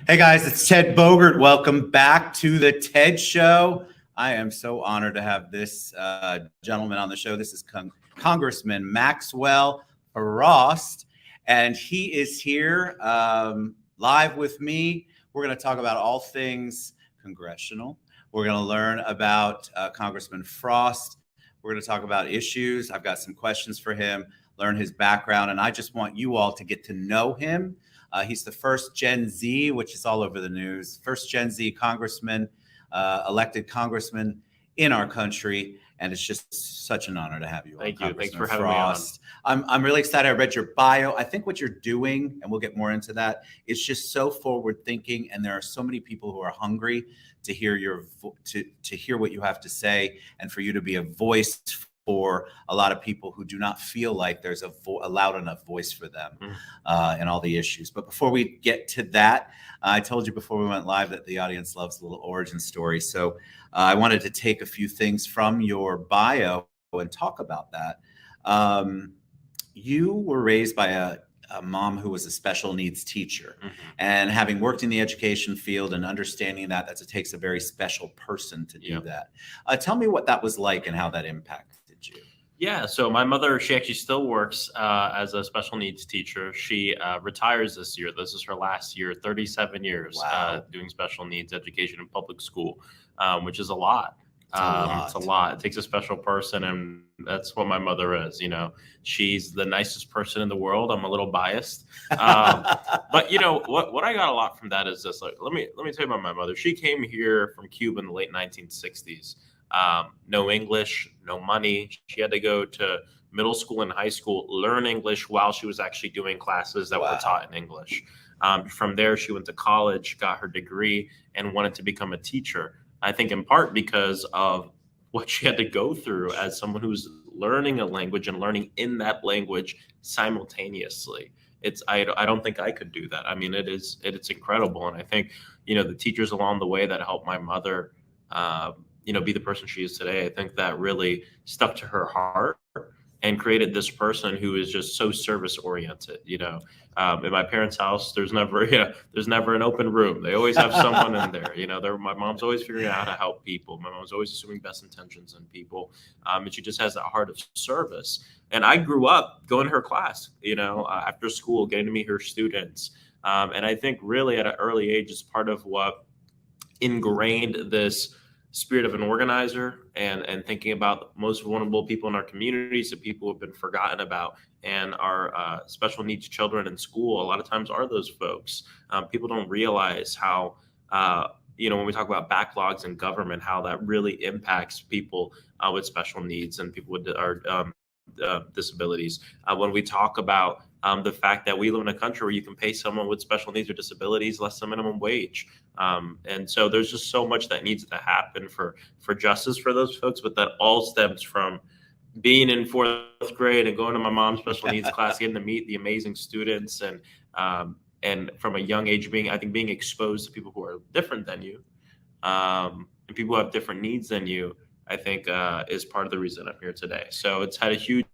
Hey guys, it's Ted Bogert. Welcome back to the TED Show. I am so honored to have this gentleman on the show. This is Congressman Maxwell Frost, and he is here live with me. We're going to talk about all things congressional. We're going to learn about Congressman Frost. We're going to talk about issues. I've got some questions for him, learn his background, and I just want you all to get to know him. He's the first Gen Z, which is all over the news, first Gen Z congressman, elected congressman in our country. And it's just such an honor to have you on. Thank you. Thanks for having me on. I'm really excited. I read your bio. I think what you're doing, and we'll get more into that, is just so forward thinking. And there are so many people who are hungry to hear to hear what you have to say, and for you to be a voice for a lot of people who do not feel like there's a loud enough voice for them in all the issues. But before we get to that, I told you before we went live that the audience loves a little origin story. So I wanted to take a few things from your bio and talk about that. You were raised by a mom who was a special needs teacher. And having worked in the education field and understanding that it takes a very special person to do that. Tell me what that was like and how that impacted you. Yeah, so my mother, she actually still works as a special needs teacher. She retires this year. This is her last year, 37 years doing special needs education in public school, which is a lot. It's a lot. It takes a special person, and that's what my mother is. You know, she's the nicest person in the world. I'm a little biased, but you know what I got a lot from that is this. Like, let me tell you about my mother. She came here from Cuba in the late 1960s. No English, no money. She had to go to middle school and high school, learn English while she was actually doing classes that were taught in English. From there, she went to college, got her degree, and wanted to become a teacher. I think in part because of what she had to go through as someone who's learning a language and learning in that language simultaneously. I don't think I could do that. I mean, it's incredible. And I think, you know, the teachers along the way that helped my mother, be the person she is today, I think that really stuck to her heart and created this person who is just so service oriented. You know, in my parents' house, there's never an open room. They always have someone in there. You know, my mom's always figuring out how to help people. My mom's always assuming best intentions in people, and she just has that heart of service. And I grew up going to her class. You know, after school, getting to meet her students, and I think really at an early age is part of what ingrained this spirit of an organizer and thinking about the most vulnerable people in our communities, the people who have been forgotten about, and our special needs children in school a lot of times are those folks. People don't realize how, when we talk about backlogs in government, how that really impacts people with special needs and people with disabilities. When we talk about the fact that we live in a country where you can pay someone with special needs or disabilities less than minimum wage. And so there's just so much that needs to happen for justice for those folks, but that all stems from being in fourth grade and going to my mom's special needs class, getting to meet the amazing students, and from a young age being exposed to people who are different than you, and people who have different needs than you, I think is part of the reason I'm here today. So it's had a huge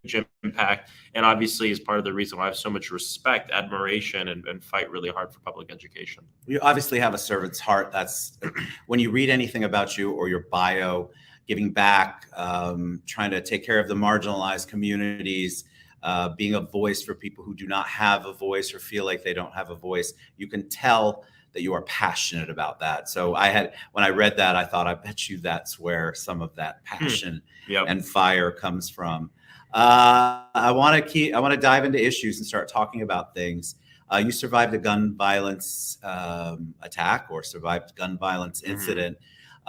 impact, and obviously is part of the reason why I have so much respect, admiration, and fight really hard for public education. You obviously have a servant's heart. That's when you read anything about you or your bio, giving back, trying to take care of the marginalized communities, being a voice for people who do not have a voice or feel like they don't have a voice. You can tell that you are passionate about that. So when I read that, I thought, I bet you that's where some of that passion and fire comes from. I want to dive into issues and start talking about things. You survived a gun violence attack or survived gun violence incident.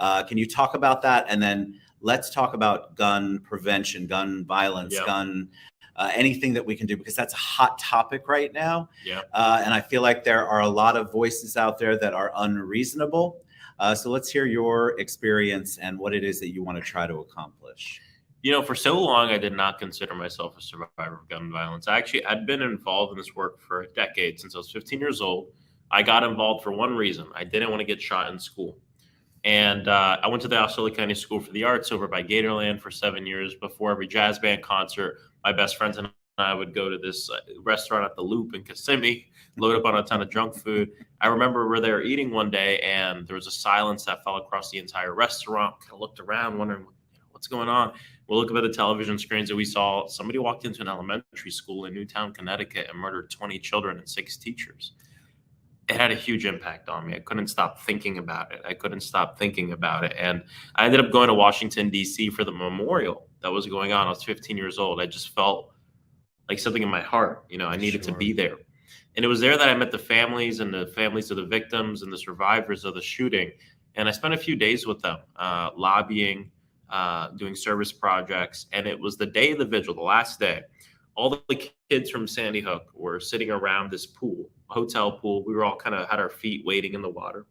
Can you talk about that? And then let's talk about gun prevention, gun violence, anything that we can do, because that's a hot topic right now. And I feel like there are a lot of voices out there that are unreasonable. So let's hear your experience and what it is that you want to try to accomplish. You know, for so long, I did not consider myself a survivor of gun violence. I'd been involved in this work for a decade. Since I was 15 years old, I got involved for one reason. I didn't want to get shot in school. And I went to the Afro-Latino School for the Arts over by Gatorland for 7 years. Before every jazz band concert, my best friends and I would go to this restaurant at the Loop in Kissimmee load up on a ton of junk food. I remember we're there eating one day, and there was a silence that fell across the entire restaurant. Kind of looked around, wondering what's going on. We'll look up at the television screens, and we saw somebody walked into an elementary school in Newtown, Connecticut, and murdered 20 children and 6 teachers. It had a huge impact on me. I couldn't stop thinking about it. And I ended up going to Washington, D.C. for the memorial that was going on. I was 15 years old. I just felt like something in my heart, I needed to be there. And it was there that I met the families and the families of the victims and the survivors of the shooting. And I spent a few days with them, lobbying, doing service projects. And it was the day of the vigil, the last day. All the kids from Sandy Hook were sitting around this pool, hotel pool. We were all kind of had our feet wading in the water.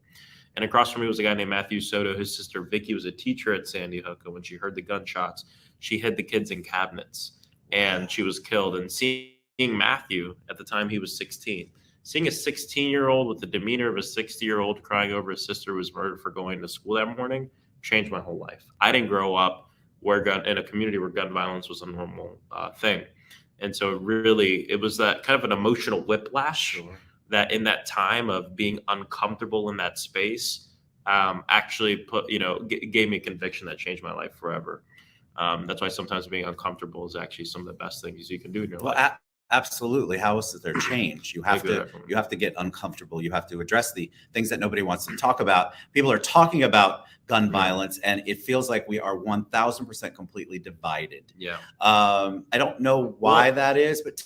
And across from me was a guy named Matthew Soto. His sister Vicky was a teacher at Sandy Hook. And when she heard the gunshots, she hid the kids in cabinets and she was killed. And seeing Matthew, at the time he was 16, seeing a 16-year-old with the demeanor of a 60-year-old crying over his sister who was murdered for going to school that morning changed my whole life. I didn't grow up in a community where gun violence was a normal thing. And so it was that kind of an emotional whiplash that in that time of being uncomfortable in that space actually gave me a conviction that changed my life forever. That's why sometimes being uncomfortable is actually some of the best things you can do in your life. Absolutely. How else is there change? You have to get uncomfortable. You have to address the things that nobody wants to talk about. People are talking about gun violence, and it feels like we are 1,000% completely divided. Yeah. I don't know why that is, but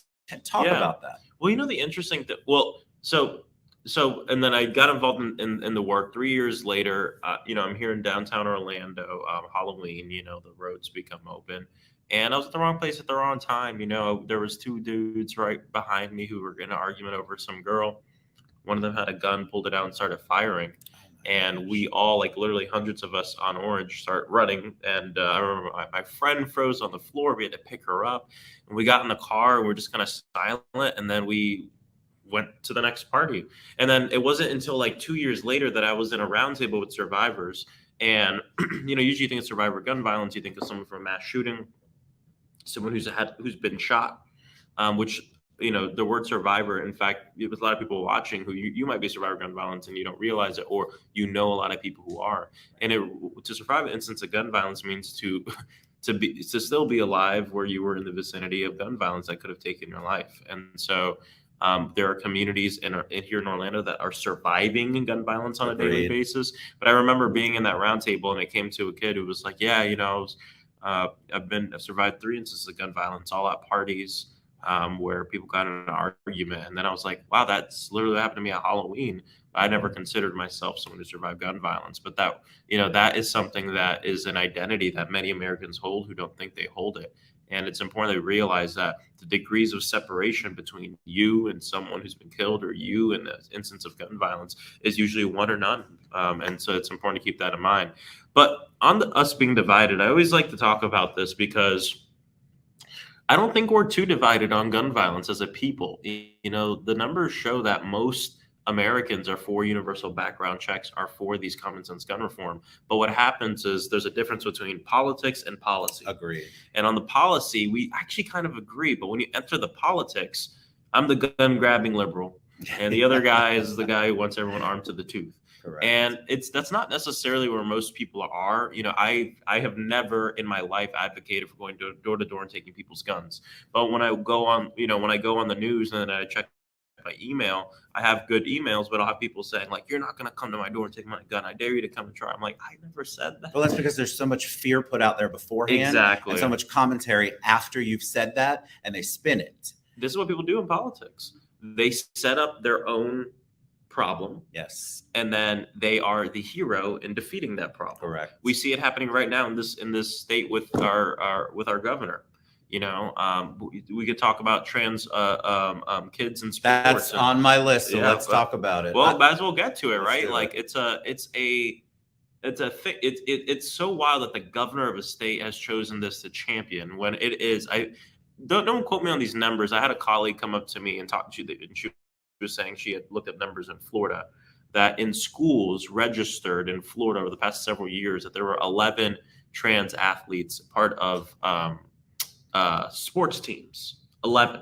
talk about that. Well, the interesting thing. So, and then I got involved in the work 3 years later. I'm here in downtown Orlando, Halloween, the roads become open. And I was at the wrong place at the wrong time. There was 2 dudes right behind me who were in an argument over some girl. One of them had a gun, pulled it out and started firing. And we all, like literally hundreds of us on Orange, start running. And I remember my friend froze on the floor. We had to pick her up. And we got in the car and we're just kind of silent. And then we went to the next party. And then it wasn't until like 2 years later that I was in a roundtable with survivors. And, usually you think of survivor gun violence, you think of someone from a mass shooting, someone who's been shot, which, the word survivor, in fact, with a lot of people watching who you might be a survivor of gun violence and you don't realize it, or a lot of people who are. And to survive an instance of gun violence means to still be alive where you were in the vicinity of gun violence that could have taken your life. And so there are communities here in Orlando that are surviving gun violence on a daily basis. But I remember being in that roundtable and it came to a kid who was like, I've survived 3 instances of gun violence, all at parties where people got in an argument. And then I was like, wow, that's literally what happened to me at Halloween. I never considered myself someone who survived gun violence, but that is something that is an identity that many Americans hold who don't think they hold it. And it's important to realize that the degrees of separation between you and someone who's been killed or you in the instance of gun violence is usually 1 or none. And so it's important to keep that in mind. But on us being divided, I always like to talk about this because I don't think we're too divided on gun violence as a people. The numbers show that most Americans are for universal background checks, are for these common sense gun reform. But what happens is there's a difference between politics and policy. Agreed. And on the policy, we actually kind of agree. But when you enter the politics, I'm the gun grabbing liberal. And the other guy is the guy who wants everyone armed to the tooth. Correct. And that's not necessarily where most people are. I have never in my life advocated for going door to door and taking people's guns. But when I go on the news and then I check my email, I have good emails, but I'll have people saying like, you're not going to come to my door and take my gun. I dare you to come and try. I'm like, I never said that. Well, that's because there's so much fear put out there beforehand. Exactly. And so much commentary after you've said that, and they spin it. This is what people do in politics. They set up their own problem. Yes. And then they are the hero in defeating that problem. Correct. We see it happening right now in this state with our governor. We could talk about trans kids in sports. That's on my list, so let's talk about it. Well, might as well get to it, right? Like it's so wild that the governor of a state has chosen this to champion when it is. I don't quote me on these numbers. I had a colleague come up to me and talk to you, and she was saying she had looked at numbers in Florida that in schools registered in Florida over the past several years that there were 11 trans athletes part of sports teams. 11.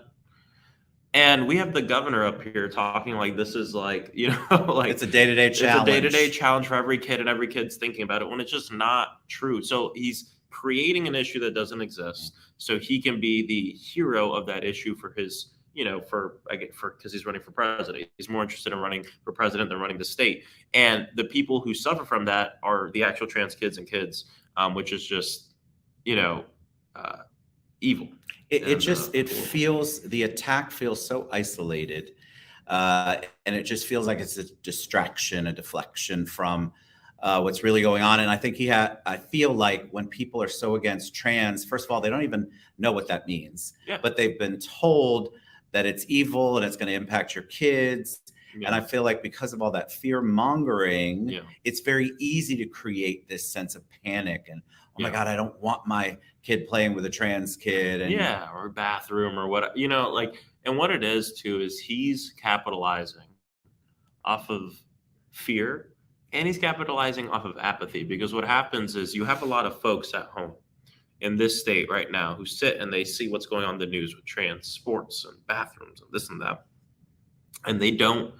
And we have the governor up here talking like this is like, like It's a day-to-day challenge. It's a day-to-day challenge for every kid, and every kid's thinking about it when it's just not true. So he's creating an issue that doesn't exist, so he can be the hero of that issue for his, because he's running for president. He's more interested in running for president than running the state. And the people who suffer from that are the actual trans kids and kids, which is just, evil. The attack feels so isolated, and it just feels like it's a distraction, a deflection from what's really going on. And I think I feel like when people are so against trans, first of all, they don't even know what that means, but they've been told that it's evil and it's going to impact your kids. And I feel like because of all that fear mongering, it's very easy to create this sense of panic and, oh my God, I don't want my kid playing with a trans kid. And or bathroom or what, and what it is too, is he's capitalizing off of fear, and he's capitalizing off of apathy, because what happens is you have a lot of folks at home in this state right now who sit and they see what's going on in the news with trans sports and bathrooms and this and that, and they don't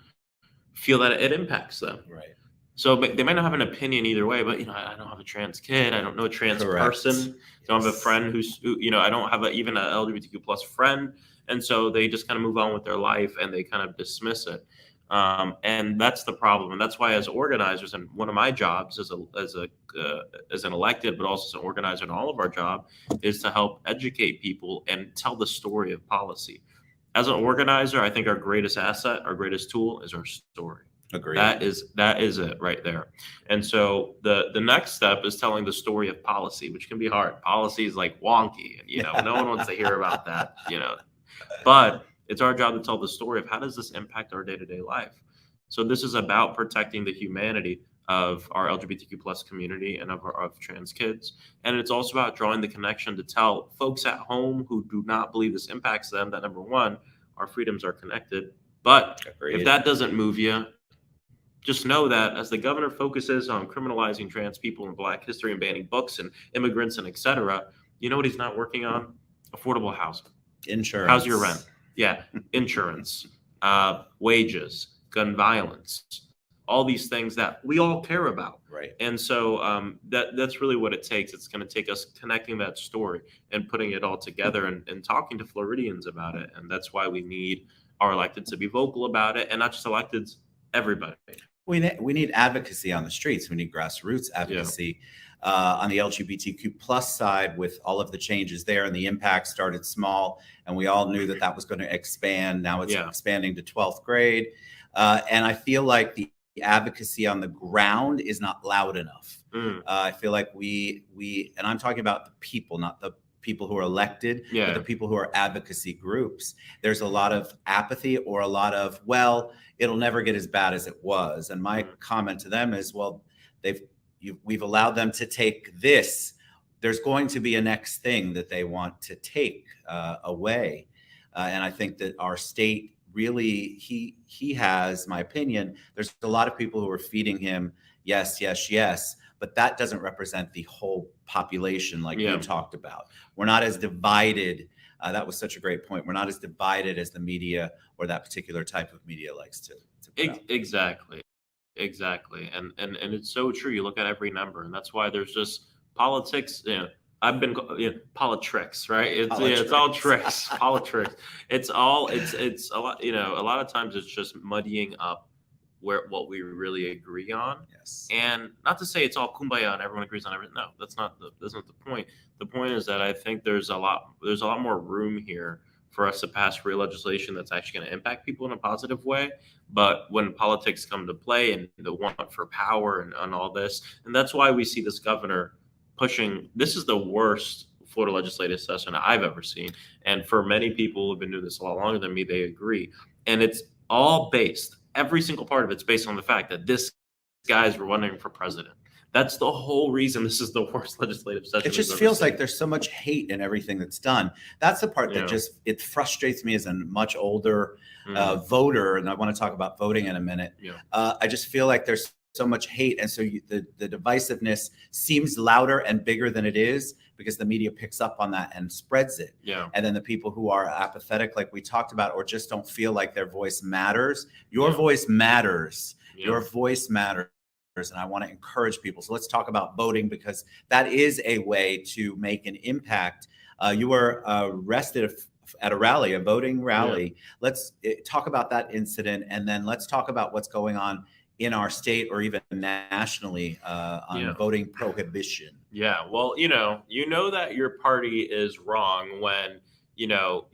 feel that it impacts them. Right. So they might not have an opinion either way, but I don't have a trans kid. I don't know a trans person. I don't have a friend I don't have even an LGBTQ plus friend. And so they just kind of move on with their life and they kind of dismiss it. And that's the problem. And that's why as organizers, and one of my jobs as an elected, but also as an organizer in all of our job, is to help educate people and tell the story of policy. As an organizer, I think our greatest asset, our greatest tool is our story. Agreed. That is it right there. And so the next step is telling the story of policy, which can be hard. Policy is like wonky, and no one wants to hear about that, but it's our job to tell the story of how does this impact our day-to-day life. So this is about protecting the humanity of our LGBTQ plus community and of trans kids. And it's also about drawing the connection to tell folks at home who do not believe this impacts them that, number one, our freedoms are connected. But if that doesn't move you, just know that as the governor focuses on criminalizing trans people and Black history and banning books and immigrants and et cetera, you know what he's not working on? Affordable housing. Insurance. How's your rent? Yeah. Insurance, wages, gun violence, all these things that we all care about. Right. And so that's really what it takes. It's going to take us connecting that story and putting it all together and talking to Floridians about it. And that's why we need our electeds to be vocal about it, and not just electeds, everybody. We need advocacy on the streets. We need grassroots advocacy on the LGBTQ plus side, with all of the changes there, and the impact started small, and we all knew that was going to expand. Now it's expanding to 12th grade. And I feel like the advocacy on the ground is not loud enough. I feel like we, and I'm talking about the people, not the people who are elected, but the people who are advocacy groups. There's a lot of apathy, or a lot of, well, it'll never get as bad as it was. And my comment to them is, well, we've allowed them to take this. There's going to be a next thing that they want to take away. And I think that our state really, he has, my opinion, there's a lot of people who are feeding him yes, yes, yes, but that doesn't represent the whole population like you talked about. We're not as divided. That was such a great point. We're not as divided as the media or that particular type of media likes to put out. Exactly. And it's so true. You look at every number, and that's why there's just politics. I've been politricks, right? It's all tricks, politricks. It's a lot. A lot of times it's just muddying up what we really agree on. Yes. And not to say it's all kumbaya and everyone agrees on everything. No, that's not the point. The point is that I think there's a lot more room here for us to pass real legislation that's actually going to impact people in a positive way. But when politics come to play and the want for power and all this, and that's why we see this governor pushing. This is the worst Florida legislative session I've ever seen. And for many people who have been doing this a lot longer than me, they agree. And it's all based, every single part of it's based on the fact that this guy's running for president. That's the whole reason this is the worst legislative session. It just feels like there's so much hate in everything that's done. That's the part that it frustrates me as a much older voter. And I want to talk about voting in a minute. I just feel like there's so much hate. And so the divisiveness seems louder and bigger than it is, because the media picks up on that and spreads it. Yeah. And then the people who are apathetic, like we talked about, or just don't feel like their voice matters, your voice matters. Your voice matters. And I want to encourage people. So let's talk about voting, because that is a way to make an impact. You were arrested at a rally, a voting rally. Let's talk about that incident, and then let's talk about what's going on in our state or even nationally on voting prohibition. Yeah, well, you know that your party is wrong when your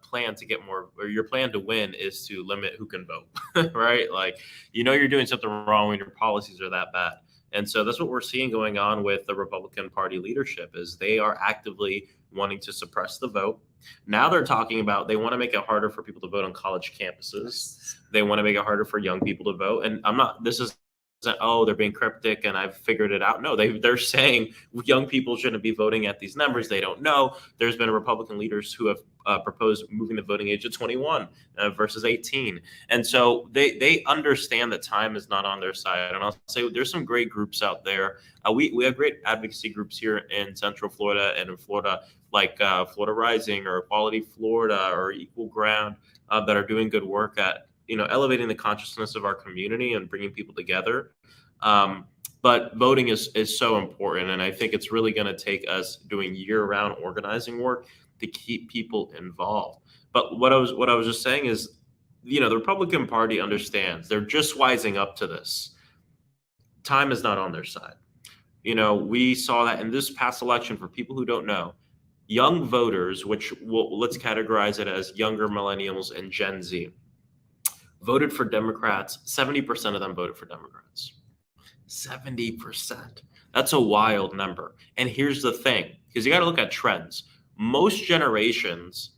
plan to get more, or your plan to win is to limit who can vote, right? Like, you're doing something wrong when your policies are that bad. And so that's what we're seeing going on with the Republican Party leadership, is they are actively wanting to suppress the vote. Now they're talking about they want to make it harder for people to vote on college campuses. They want to make it harder for young people to vote. And this isn't, oh, they're being cryptic and I've figured it out. No, they're saying young people shouldn't be voting at these numbers. They don't know. There's been Republican leaders who have proposed moving the voting age to 21 versus 18. And so they understand that time is not on their side. And I'll say there's some great groups out there. We have great advocacy groups here in Central Florida and in Florida, like Florida Rising or Equality Florida or Equal Ground, that are doing good work at elevating the consciousness of our community and bringing people together. But voting is so important. And I think it's really going to take us doing year-round organizing work to keep people involved. But what I was just saying is, the Republican Party understands. They're just wising up to this. Time is not on their side. We saw that in this past election. For people who don't know, young voters, which let's categorize it as younger millennials and Gen Z, voted for Democrats. 70% of them voted for Democrats. 70%. That's a wild number. And here's the thing, because you got to look at trends. Most generations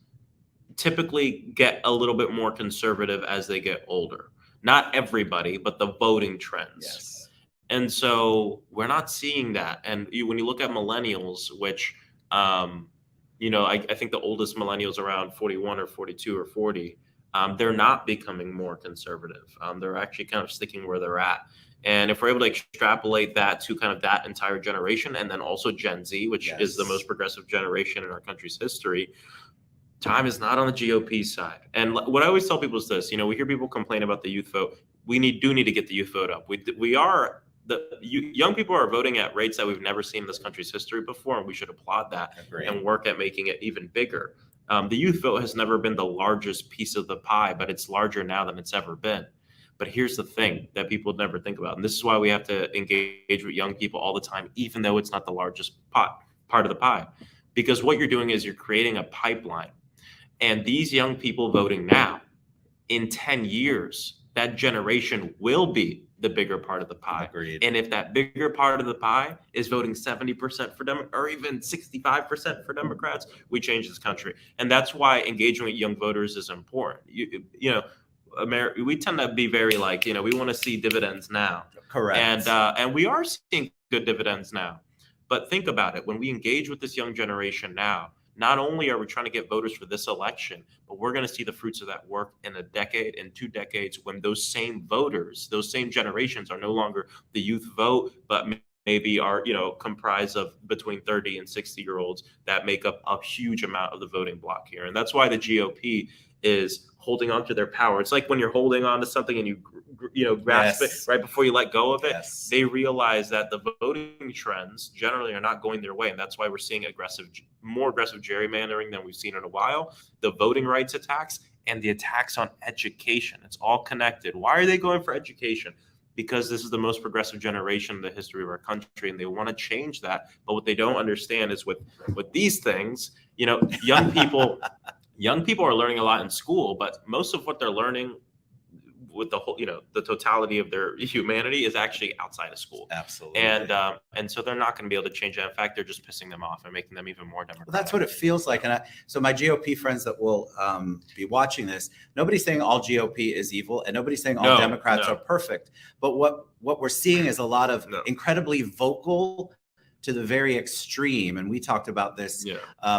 typically get a little bit more conservative as they get older. Not everybody, but the voting trends. Yes. And so we're not seeing that. And when you look at millennials, which, I think the oldest millennials around 41 or 42 or 40, they're not becoming more conservative. They're actually kind of sticking where they're at. And if we're able to extrapolate that to kind of that entire generation, and then also Gen Z, which is the most progressive generation in our country's history, time is not on the GOP side. And what I always tell people is this: we hear people complain about the youth vote. We do need to get the youth vote up. Young people are voting at rates that we've never seen in this country's history before, and we should applaud that and work at making it even bigger. The youth vote has never been the largest piece of the pie, but it's larger now than it's ever been. But here's the thing that people never think about, and this is why we have to engage with young people all the time, even though it's not the largest part of the pie. Because what you're doing is you're creating a pipeline. And these young people voting now, in 10 years, that generation will be the bigger part of the pie. Agreed. And if that bigger part of the pie is voting 70% for Democrats, or even 65% for Democrats, we change this country. And that's why engaging with young voters is important. We tend to be very we want to see dividends now. Correct. And we are seeing good dividends now. But think about it. When we engage with this young generation now, not only are we trying to get voters for this election, but we're going to see the fruits of that work in a decade, in 2 decades, when those same voters, those same generations are no longer the youth vote, but maybe are, comprised of between 30 and 60-year-olds that make up a huge amount of the voting block here. And that's why the GOP is holding on to their power. It's like when you're holding on to something and you grasp it right before you let go of it. Yes. They realize that the voting trends generally are not going their way. And that's why we're seeing more aggressive gerrymandering than we've seen in a while, the voting rights attacks, and the attacks on education. It's all connected. Why are they going for education? Because this is the most progressive generation in the history of our country, and they want to change that. But what they don't understand is with these things, young people are learning a lot in school, but most of what they're learning with the whole, the totality of their humanity is actually outside of school. Absolutely. And so they're not going to be able to change that. In fact, they're just pissing them off and making them even more democratic. Well, that's what it feels like. And so my GOP friends that will be watching this, nobody's saying all GOP is evil, and nobody's saying all Democrats are perfect. But what we're seeing is a lot of incredibly vocal to the very extreme, and we talked about this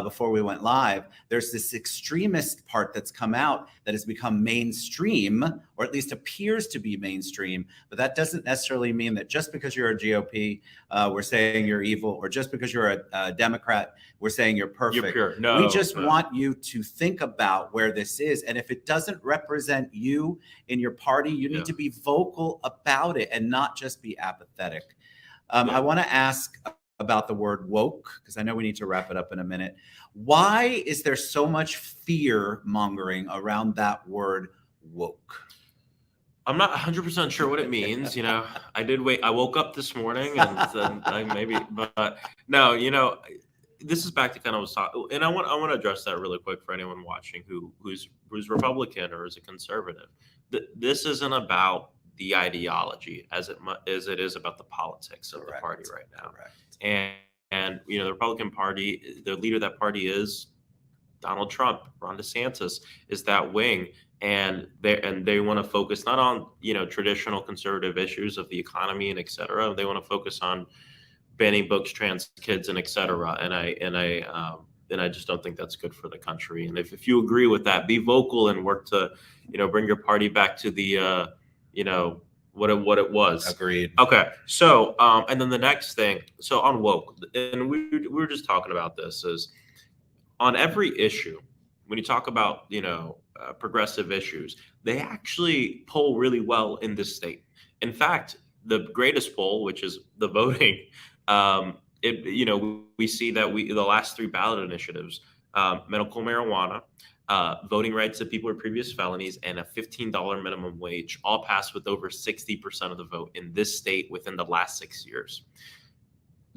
before we went live, there's this extremist part that's come out that has become mainstream, or at least appears to be mainstream, but that doesn't necessarily mean that just because you're a GOP, we're saying you're evil, or just because you're a Democrat, we're saying you're perfect. You're pure. No, we just want you to think about where this is, and if it doesn't represent you in your party, you need to be vocal about it and not just be apathetic. I want to ask about the word woke, because I know we need to wrap it up in a minute. Why is there so much fear mongering around that word woke? I'm not 100% sure what it means. You know, I woke up this morning and but no, you know, this is back to kind of was talking, and I want to address that really quick for anyone watching who's Republican or is a conservative. This isn't about the ideology as it is about the politics of the party right now. Correct. And you know, the Republican Party, the leader of that party is Donald Trump. Ron DeSantis is that wing, and they want to focus not on, you know, traditional conservative issues of the economy and et cetera. They want to focus on banning books, trans kids, and et cetera. And I just don't think that's good for the country. And if you agree with that, be vocal and work to, you know, bring your party back to the you know, what it was. Agreed. Okay. So, and then the next thing, so on woke, and we were just talking about this, is on every issue, when you talk about, you know, progressive issues, they actually poll really well in this state. In fact, the greatest poll, which is the voting, you know, we see that the last 3 ballot initiatives, medical marijuana, voting rights of people with previous felonies, and a $15 minimum wage, all passed with over 60% of the vote in this state within the last 6 years.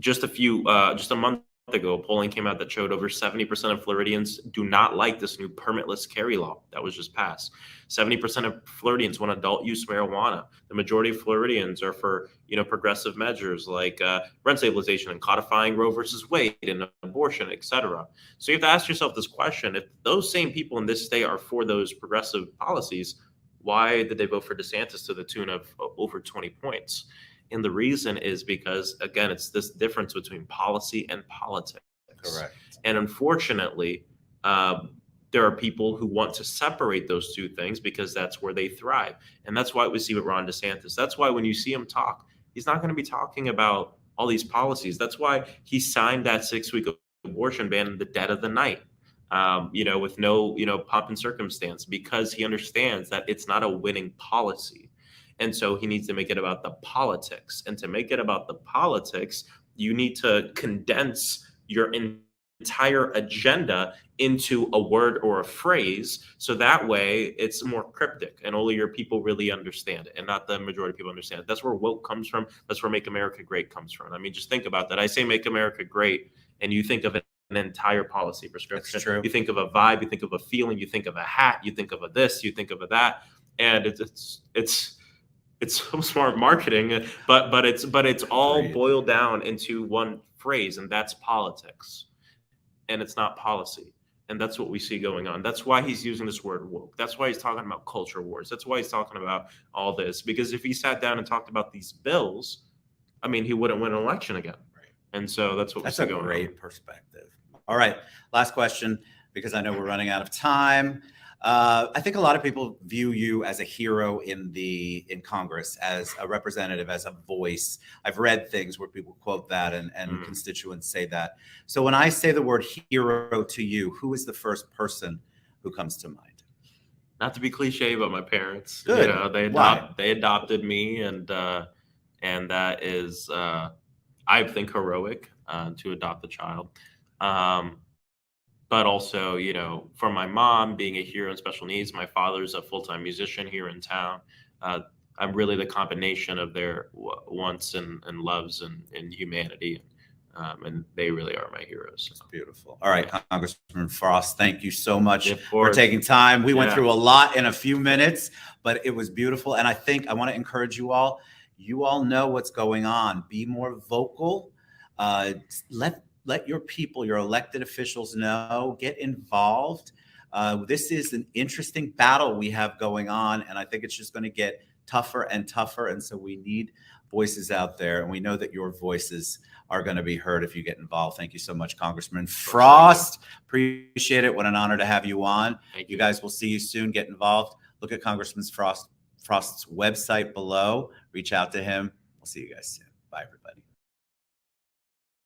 Just a month ago, polling came out that showed over 70% of Floridians do not like this new permitless carry law that was just passed. 70% of Floridians want adult use marijuana. The majority of Floridians are for, you know, progressive measures like rent stabilization and codifying Roe versus Wade and abortion, et cetera. So you have to ask yourself this question: if those same people in this state are for those progressive policies, why did they vote for DeSantis to the tune of over 20 points? And the reason is because, again, it's this difference between policy and politics. Correct. And unfortunately, there are people who want to separate those two things because that's where they thrive. And that's why we see with Ron DeSantis. That's why when you see him talk, he's not going to be talking about all these policies. That's why he signed that 6-week abortion ban in the dead of the night, you know, with no, you know, pomp and circumstance, because he understands that it's not a winning policy. And so he needs to make it about the politics. And to make it about the politics, you need to condense your entire agenda into a word or a phrase. So that way it's more cryptic and only your people really understand it, and not the majority of people understand it. That's where woke comes from. That's where Make America Great comes from. I mean, just think about that. I say Make America Great, and you think of an entire policy prescription. That's true. You think of a vibe, you think of a feeling, you think of a hat, you think of a this, you think of a that. And it's so smart marketing, but it's all boiled down into one phrase, and that's politics, and it's not policy. And that's what we see going on. That's why he's using this word woke. That's why he's talking about culture wars. That's why he's talking about all this, because if he sat down and talked about these bills, I mean, he wouldn't win an election again. Right. And so that's what we see going on. That's a great perspective. All right, last question, because I know we're running out of time. I think a lot of people view you as a hero in Congress, as a representative, as a voice. I've read things where people quote that and constituents say that. So when I say the word hero to you, who is the first person who comes to mind? Not to be cliche, but my parents. Good. You know, they adopted me, and that is, I think, heroic to adopt a child. But also, you know, for my mom being a hero in special needs, my father's a full-time musician here in town. I'm really the combination of their wants and loves and humanity. And they really are my heroes. It's beautiful. All right, Congressman Frost, thank you so much for taking time. We went through a lot in a few minutes, but it was beautiful. And I think I want to encourage you all. You all know what's going on. Be more vocal. Let your people, your elected officials know, get involved. This is an interesting battle we have going on, and I think it's just going to get tougher and tougher. And so we need voices out there. And we know that your voices are going to be heard if you get involved. Thank you so much, Congressman Frost. Appreciate it. What an honor to have you on. You guys, will see you soon. Get involved. Look at Congressman Frost's website below. Reach out to him. We'll see you guys soon. Bye, everybody.